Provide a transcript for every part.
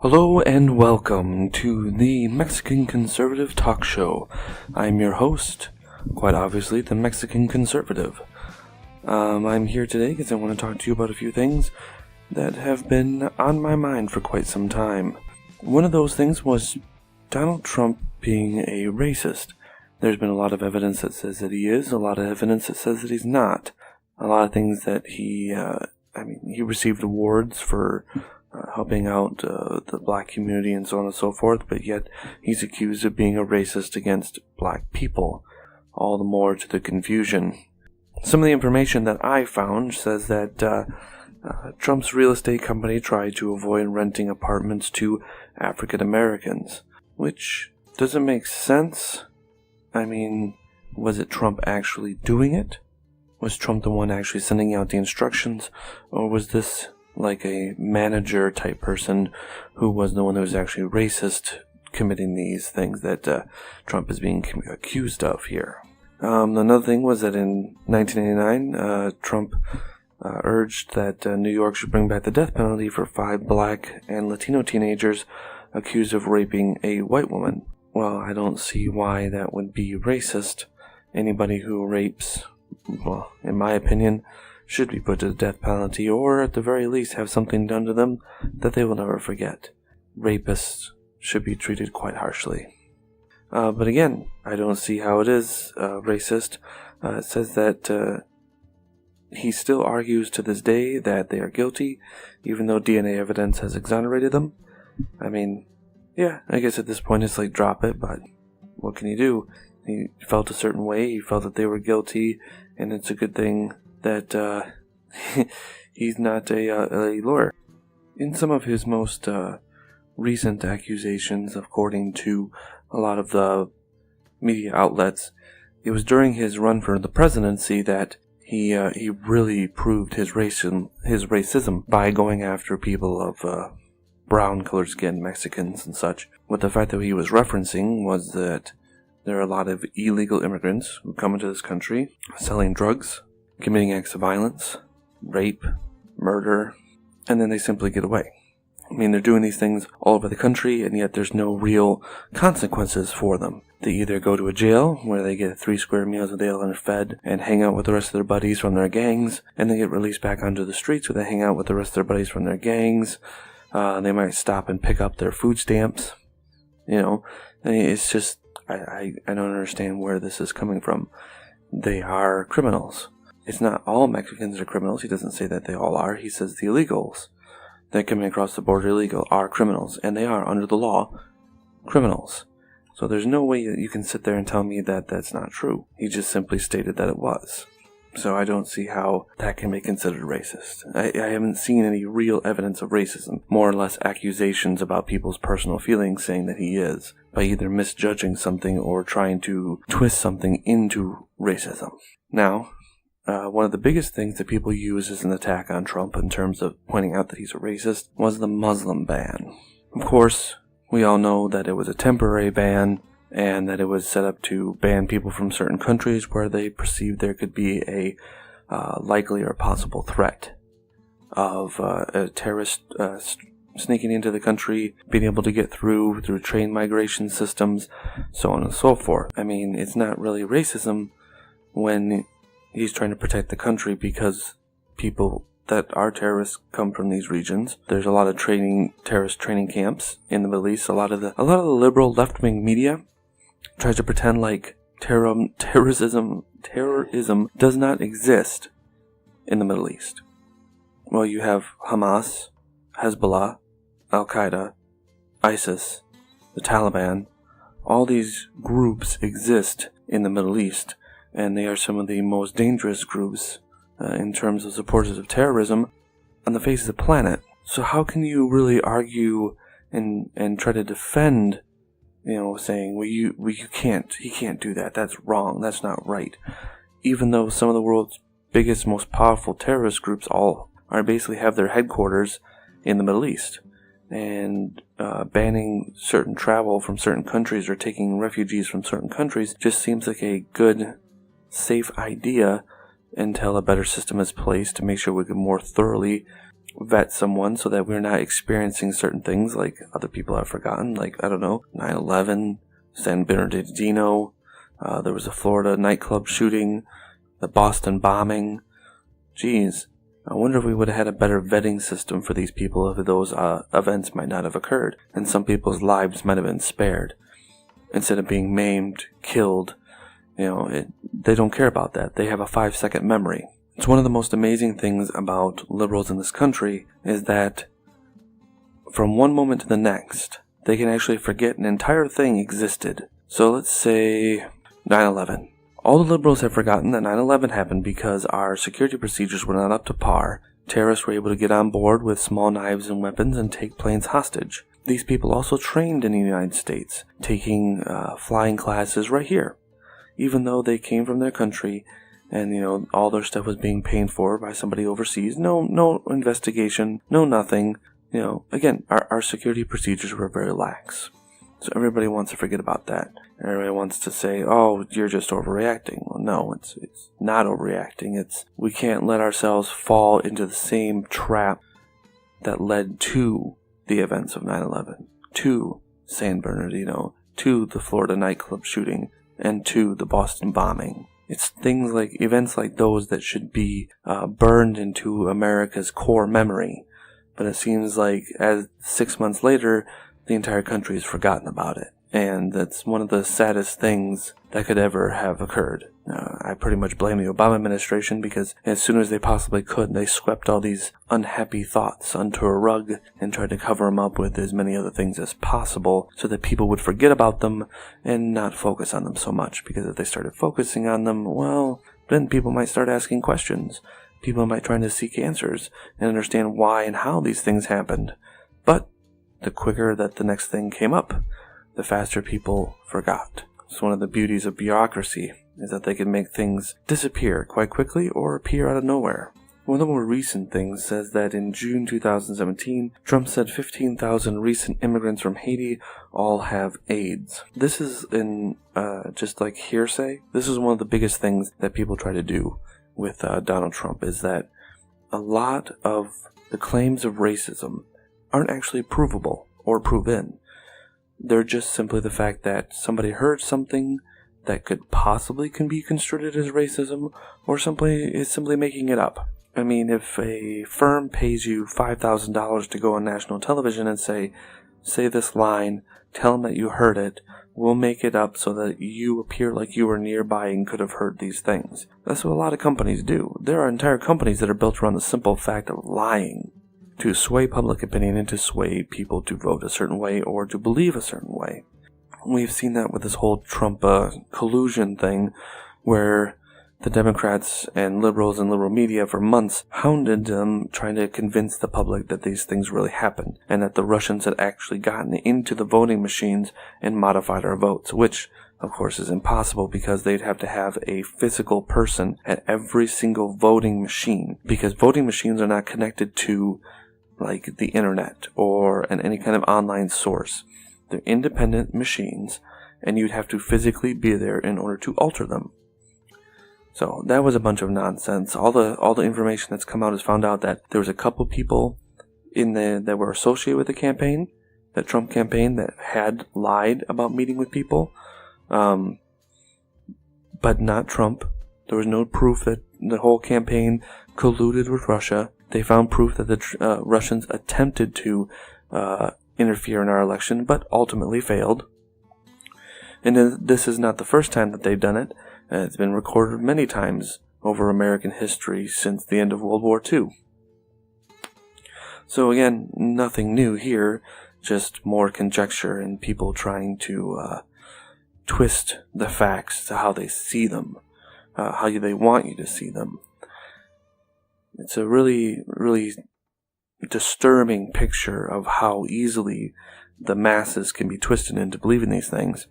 Hello and welcome to the Mexican Conservative Talk Show. I'm your host, quite obviously, the Mexican Conservative. I'm here today because I want to talk to you about a few things that have been on my mind for quite some time. One of those things was Donald Trump being a racist. There's been a lot of evidence that says that he is, a lot of evidence that says that he's not. A lot of things that he received awards for helping out the black community and so on and so forth, but yet he's accused of being a racist against black people, all the more to the confusion. Some of the information that I found says that Trump's real estate company tried to avoid renting apartments to African Americans, which doesn't make sense. I mean, was it Trump actually doing it? Was Trump the one actually sending out the instructions, or was this like a manager type person who was the one who was actually racist committing these things that Trump is being accused of here? Another thing was that in 1989, Trump urged that New York should bring back the death penalty for 5 black and Latino teenagers accused of raping a white woman. Well, I don't see why that would be racist. Anybody who rapes, well, in my opinion, should be put to the death penalty, or at the very least have something done to them that they will never forget. Rapists should be treated quite harshly. But again, I don't see how it is racist. It says that he still argues to this day that they are guilty, even though DNA evidence has exonerated them. I mean, yeah, I guess at this point it's like drop it, but what can you do? He felt a certain way, he felt that they were guilty, and it's a good thing that he's not a lawyer. In some of his most recent accusations, according to a lot of the media outlets, it was during his run for the presidency that he really proved his racism by going after people of brown colored skin, Mexicans and such. What the fact that he was referencing was that there are a lot of illegal immigrants who come into this country selling drugs, committing acts of violence, rape, murder, and then they simply get away. I mean, they're doing these things all over the country, and yet there's no real consequences for them. They either go to a jail, where they get 3 square meals a day fed, and hang out with the rest of their buddies from their gangs, and they get released back onto the streets, where they hang out with the rest of their buddies from their gangs. They might stop and pick up their food stamps. You know, it's just, I don't understand where this is coming from. They are criminals. It's not all Mexicans are criminals. He doesn't say that they all are. He says the illegals that coming across the border illegal are criminals, and they are, under the law, criminals. So there's no way that you can sit there and tell me that that's not true. He just simply stated that it was. So I don't see how that can be considered racist. I haven't seen any real evidence of racism, more or less accusations about people's personal feelings saying that he is, by either misjudging something or trying to twist something into racism. Now, one of the biggest things that people use as an attack on Trump in terms of pointing out that he's a racist was the Muslim ban. Of course, we all know that it was a temporary ban and that it was set up to ban people from certain countries where they perceived there could be a likely or possible threat of a terrorist sneaking into the country, being able to get through train migration systems, so on and so forth. I mean, it's not really racism when he's trying to protect the country because people that are terrorists come from these regions. There's a lot of terrorist training camps in the Middle East. A lot of the liberal left-wing media tries to pretend like terrorism does not exist in the Middle East. Well, you have Hamas, Hezbollah, Al-Qaeda, ISIS, the Taliban. All these groups exist in the Middle East, and they are some of the most dangerous groups in terms of supporters of terrorism on the face of the planet. So how can you really argue and try to defend, saying, he can't do that, that's wrong, that's not right, even though some of the world's biggest, most powerful terrorist groups all are basically have their headquarters in the Middle East, and banning certain travel from certain countries or taking refugees from certain countries just seems like a good, safe idea until a better system is placed to make sure we can more thoroughly vet someone so that we're not experiencing certain things like other people have forgotten, like, 9/11, San Bernardino, there was a Florida nightclub shooting, the Boston bombing. Geez, I wonder if we would have had a better vetting system for these people if those events might not have occurred, and some people's lives might have been spared. Instead of being maimed, killed, they don't care about that. They have a 5-second memory. It's one of the most amazing things about liberals in this country is that from one moment to the next, they can actually forget an entire thing existed. So let's say 9/11. All the liberals have forgotten that 9/11 happened because our security procedures were not up to par. Terrorists were able to get on board with small knives and weapons and take planes hostage. These people also trained in the United States, taking flying classes right here. Even though they came from their country and, all their stuff was being paid for by somebody overseas. No investigation, no nothing. Again, our security procedures were very lax. So everybody wants to forget about that. Everybody wants to say, oh, you're just overreacting. Well, no, it's not overreacting. We can't let ourselves fall into the same trap that led to the events of 9/11, to San Bernardino, to the Florida nightclub shooting, and to the Boston bombing. It's events like those that should be burned into America's core memory. But it seems like as 6 months later, the entire country has forgotten about it. And that's one of the saddest things that could ever have occurred. I pretty much blame the Obama administration because as soon as they possibly could, they swept all these unhappy thoughts onto a rug and tried to cover them up with as many other things as possible so that people would forget about them and not focus on them so much. Because if they started focusing on them, well, then people might start asking questions. People might try to seek answers and understand why and how these things happened. But the quicker that the next thing came up, the faster people forgot. It's one of the beauties of bureaucracy, is that they can make things disappear quite quickly or appear out of nowhere. One of the more recent things says that in June 2017, Trump said 15,000 recent immigrants from Haiti all have AIDS. This is just like hearsay. This is one of the biggest things that people try to do with Donald Trump, is that a lot of the claims of racism aren't actually provable or proven. They're just simply the fact that somebody heard something that could possibly can be construed as racism, or is simply making it up. I mean, if a firm pays you $5,000 to go on national television and say this line, tell them that you heard it, we'll make it up so that you appear like you were nearby and could have heard these things. That's what a lot of companies do. There are entire companies that are built around the simple fact of lying, to sway public opinion and to sway people to vote a certain way or to believe a certain way. We've seen that with this whole Trump collusion thing, where the Democrats and liberals and liberal media for months hounded them, trying to convince the public that these things really happened, and that the Russians had actually gotten into the voting machines and modified our votes, which, of course, is impossible because they'd have to have a physical person at every single voting machine, because voting machines are not connected to like the internet or any kind of online source. They're independent machines, and you'd have to physically be there in order to alter them. So that was a bunch of nonsense. All the information that's come out has found out that there was a couple people that were associated with the campaign, the Trump campaign, that had lied about meeting with people, but not Trump. There was no proof that the whole campaign colluded with Russia. They found proof that the Russians attempted to interfere in our election, but ultimately failed. And this is not the first time that they've done it. It's been recorded many times over American history since the end of World War II. So again, nothing new here, just more conjecture and people trying to twist the facts to how they see them, how they want you to see them. It's a really, really disturbing picture of how easily the masses can be twisted into believing these things,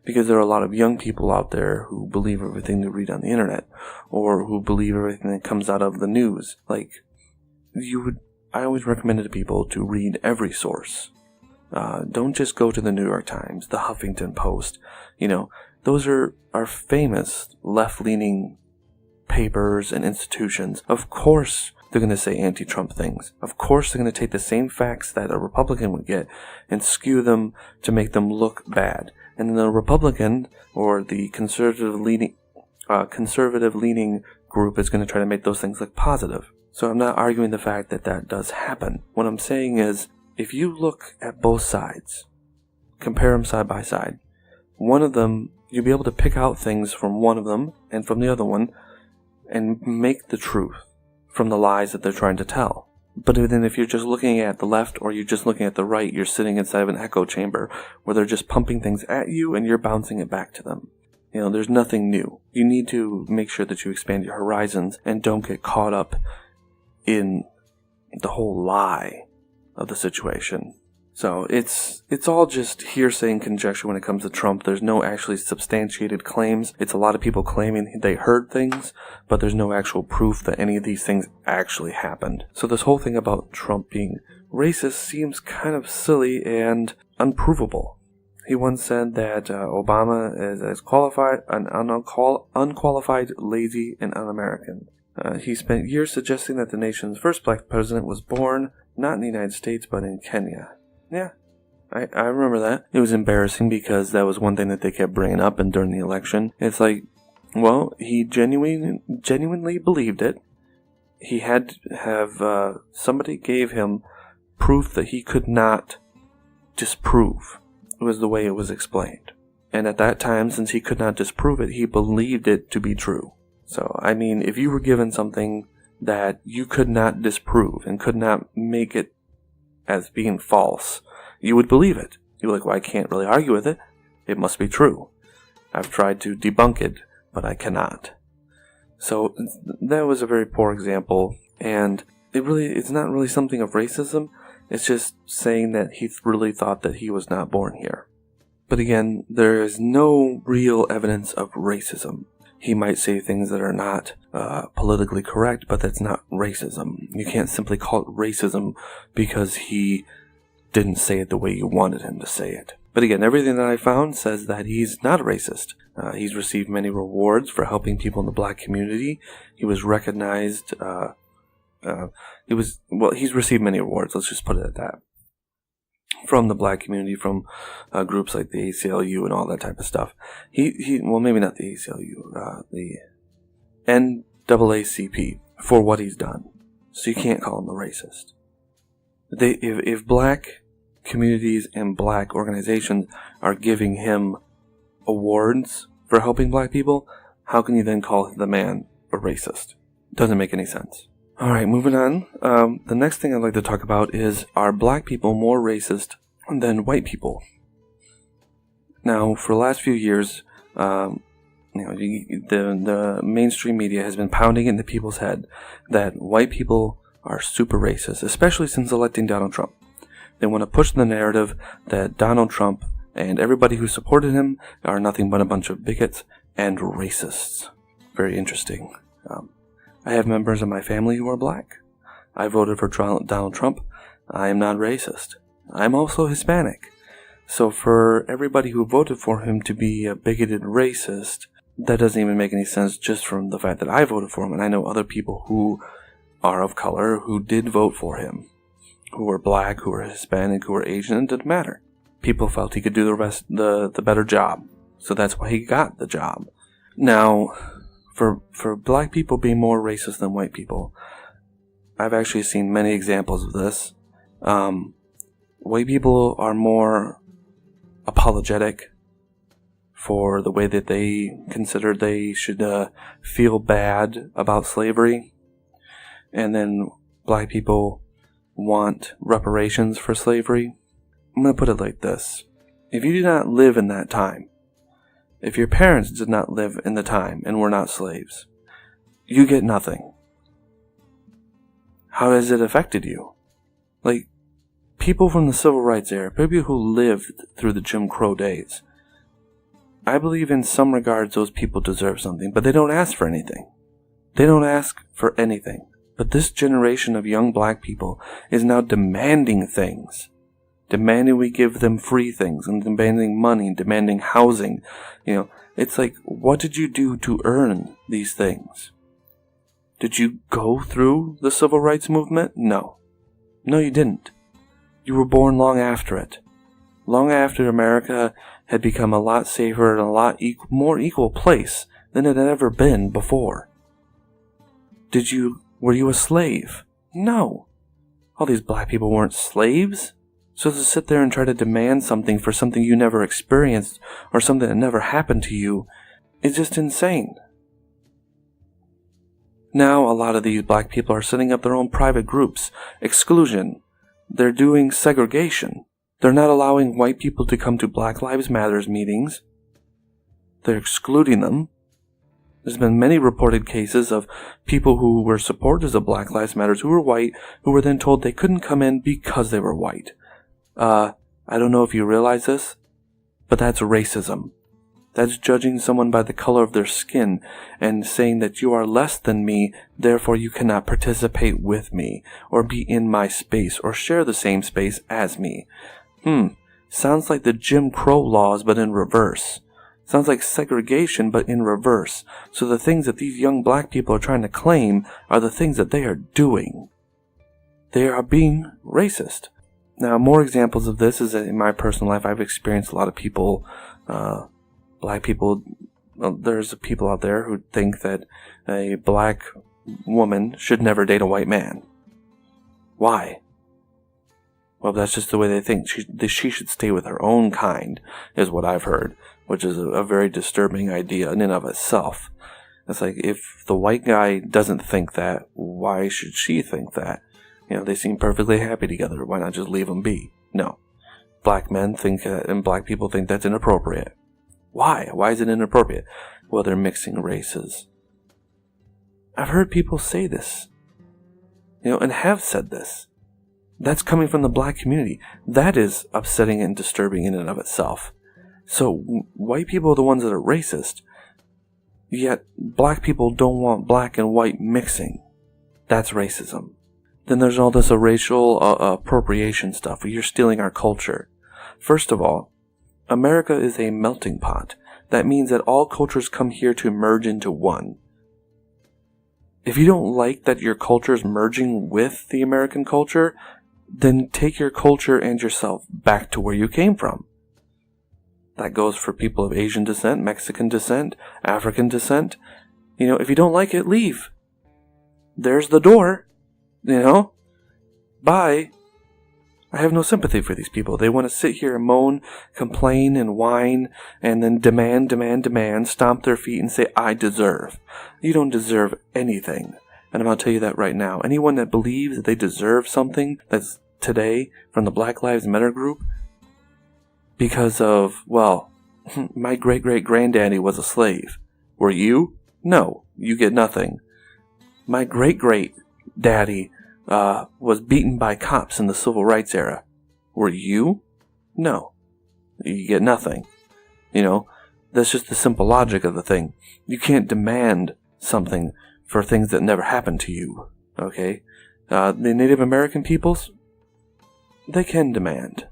because there are a lot of young people out there who believe everything they read on the internet, or who believe everything that comes out of the news. I always recommend it to people to read every source. Don't just go to the New York Times, the Huffington Post. Those are famous left-leaning papers and institutions. Of course, they're going to say anti-Trump things. Of course, they're going to take the same facts that a Republican would get and skew them to make them look bad. And the Republican or the conservative-leaning group is going to try to make those things look positive. So I'm not arguing the fact that that does happen. What I'm saying is, if you look at both sides, compare them side by side, one of them, you'll be able to pick out things from one of them and from the other one and make the truth from the lies that they're trying to tell. But then if you're just looking at the left or you're just looking at the right, you're sitting inside of an echo chamber where they're just pumping things at you and you're bouncing it back to them. There's nothing new. You need to make sure that you expand your horizons and don't get caught up in the whole lie of the situation. So it's all just hearsay and conjecture when it comes to Trump. There's no actually substantiated claims. It's a lot of people claiming they heard things, but there's no actual proof that any of these things actually happened. So this whole thing about Trump being racist seems kind of silly and unprovable. He once said that Obama is as unqualified, lazy, and un-American. He spent years suggesting that the nation's first black president was born not in the United States but in Kenya. Yeah, I remember that. It was embarrassing because that was one thing that they kept bringing up and during the election. It's like, well, he genuinely believed it. He had to have, somebody gave him proof that he could not disprove. It was the way it was explained. And at that time, since he could not disprove it, he believed it to be true. So, I mean, if you were given something that you could not disprove and could not make it as being false, you would believe it. You're like, well, I can't really argue with it. It must be true. I've tried to debunk it, but I cannot. So that was a very poor example, and it's not really something of racism. It's just saying that he really thought that he was not born here. But again, there is no real evidence of racism. He might say things that are not politically correct, but that's not racism. You can't simply call it racism because he didn't say it the way you wanted him to say it. But again, everything that I found says that he's not a racist. He's received many rewards for helping people in the black community. He was recognized. He's received many awards. Let's just put it at that. From the black community, from groups like the ACLU and all that type of stuff. Well, maybe not the ACLU, the NAACP, for what he's done. So you can't call him a racist. If black communities and black organizations are giving him awards for helping black people, how can you then call the man a racist? Doesn't make any sense. Alright, moving on. The next thing I'd like to talk about is, are black people more racist than white people? Now, for the last few years, the mainstream media has been pounding into people's head that white people are super racist, especially since electing Donald Trump. They want to push the narrative that Donald Trump and everybody who supported him are nothing but a bunch of bigots and racists. Very interesting. I have members of my family who are black. I voted for Donald Trump. I am not racist. I'm also Hispanic. So for everybody who voted for him to be a bigoted racist, that doesn't even make any sense just from the fact that I voted for him. And I know other people who are of color who did vote for him, who were black, who were Hispanic, who were Asian. It didn't matter. People felt he could do the better job. So that's why he got the job. Now, for black people being more racist than white people, I've actually seen many examples of this. White people are more apologetic for the way that they consider they should feel bad about slavery. And then black people want reparations for slavery. I'm going to put it like this. If you did not live in that time, if your parents did not live in the time and were not slaves, you get nothing. How has it affected you? Like, people from the civil rights era, people who lived through the Jim Crow days, I believe in some regards those people deserve something, but they don't ask for anything. They don't ask for anything. But this generation of young black people is now demanding things. Demanding we give them free things, and demanding money, and demanding housing. It's like, what did you do to earn these things? Did you go through the civil rights movement? No. No, you didn't. You were born long after it. Long after America had become a lot safer and a lot more equal place than it had ever been before. Were you a slave? No. All these black people weren't slaves. So to sit there and try to demand something for something you never experienced or something that never happened to you is just insane. Now a lot of these black people are setting up their own private groups. Exclusion. They're doing segregation. They're not allowing white people to come to Black Lives Matter meetings. They're excluding them. There's been many reported cases of people who were supporters of Black Lives Matter who were white, who were then told they couldn't come in because they were white. I don't know if you realize this, but that's racism. That's judging someone by the color of their skin and saying that you are less than me, therefore you cannot participate with me, or be in my space, or share the same space as me. Sounds like the Jim Crow laws, but in reverse. Sounds like segregation, but in reverse. So the things that these young black people are trying to claim are the things that they are doing. They are being racist. Now, more examples of this is that in my personal life, I've experienced a lot of people, black people. There's people out there who think that a black woman should never date a white man. Why? Well, that's just the way they think. She should stay with her own kind, is what I've heard, which is a very disturbing idea in and of itself. It's like, if the white guy doesn't think that, why should she think that? They seem perfectly happy together. Why not just leave them be? No. Black men think that, and black people think that's inappropriate. Why? Why is it inappropriate? Well, they're mixing races. I've heard people say this, and have said this. That's coming from the black community. That is upsetting and disturbing in and of itself. So, white people are the ones that are racist, yet black people don't want black and white mixing. That's racism. Then there's all this racial appropriation stuff where you're stealing our culture. First of all, America is a melting pot. That means that all cultures come here to merge into one. If you don't like that your culture is merging with the American culture, then take your culture and yourself back to where you came from. That goes for people of Asian descent, Mexican descent, African descent. If you don't like it, leave. There's the door. Bye. I have no sympathy for these people. They want to sit here and moan, complain, and whine, and then demand, stomp their feet and say, I deserve. You don't deserve anything. And I'm going to tell you that right now. Anyone that believes that they deserve something that's today from the Black Lives Matter group because of, my great-great-granddaddy was a slave. Were you? No, you get nothing. My great-great-daddy was beaten by cops in the civil rights era. Were you? No. You get nothing. That's just the simple logic of the thing. You can't demand something for things that never happened to you. Okay? The Native American peoples, they can demand.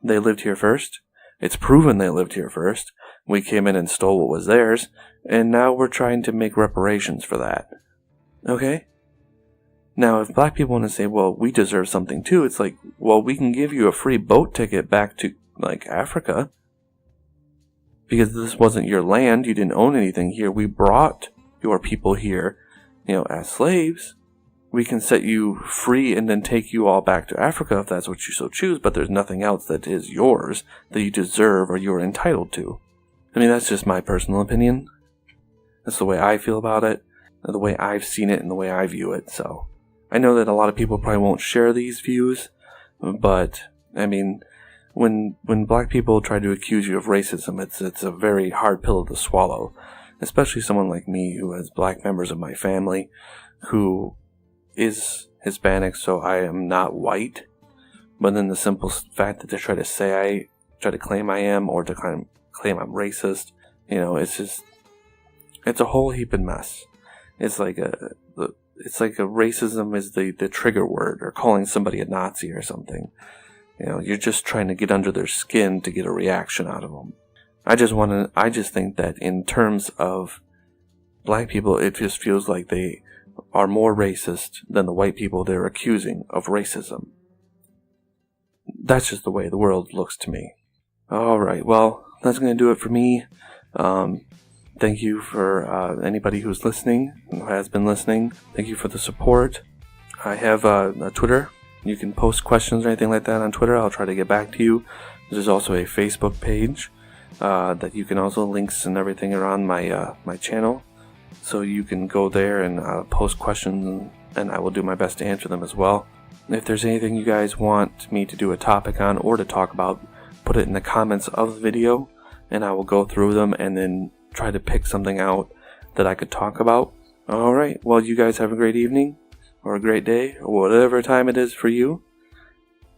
They lived here first. It's proven they lived here first. We came in and stole what was theirs, and now we're trying to make reparations for that. Okay? Now, if black people want to say, we deserve something too, it's like, we can give you a free boat ticket back to, Africa. Because this wasn't your land, you didn't own anything here. We brought your people here, as slaves. We can set you free and then take you all back to Africa if that's what you so choose, but there's nothing else that is yours that you deserve or you're entitled to. That's just my personal opinion. That's the way I feel about it, the way I've seen it, and the way I view it, so. I know that a lot of people probably won't share these views, but, when black people try to accuse you of racism, it's a very hard pill to swallow, especially someone like me who has black members of my family who is Hispanic, so I am not white, but then the simple fact that they try to claim I am, or to claim I'm racist, it's a whole heap of mess. It's like a racism is the trigger word, or calling somebody a Nazi or something. You're just trying to get under their skin to get a reaction out of them. I just think that in terms of black people, it just feels like they are more racist than the white people they're accusing of racism. That's just the way the world looks to me. Alright, well, that's going to do it for me. Thank you for anybody who's listening, who has been listening. Thank you for the support. I have a Twitter. You can post questions or anything like that on Twitter. I'll try to get back to you. There's also a Facebook page that you can also, links and everything are on my channel. So you can go there and post questions, and I will do my best to answer them as well. If there's anything you guys want me to do a topic on or to talk about, put it in the comments of the video, and I will go through them and then try to pick something out that I could talk about. Alright, well, you guys have a great evening, or a great day, or whatever time it is for you.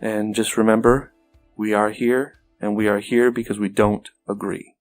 And just remember, we are here, and we are here because we don't agree.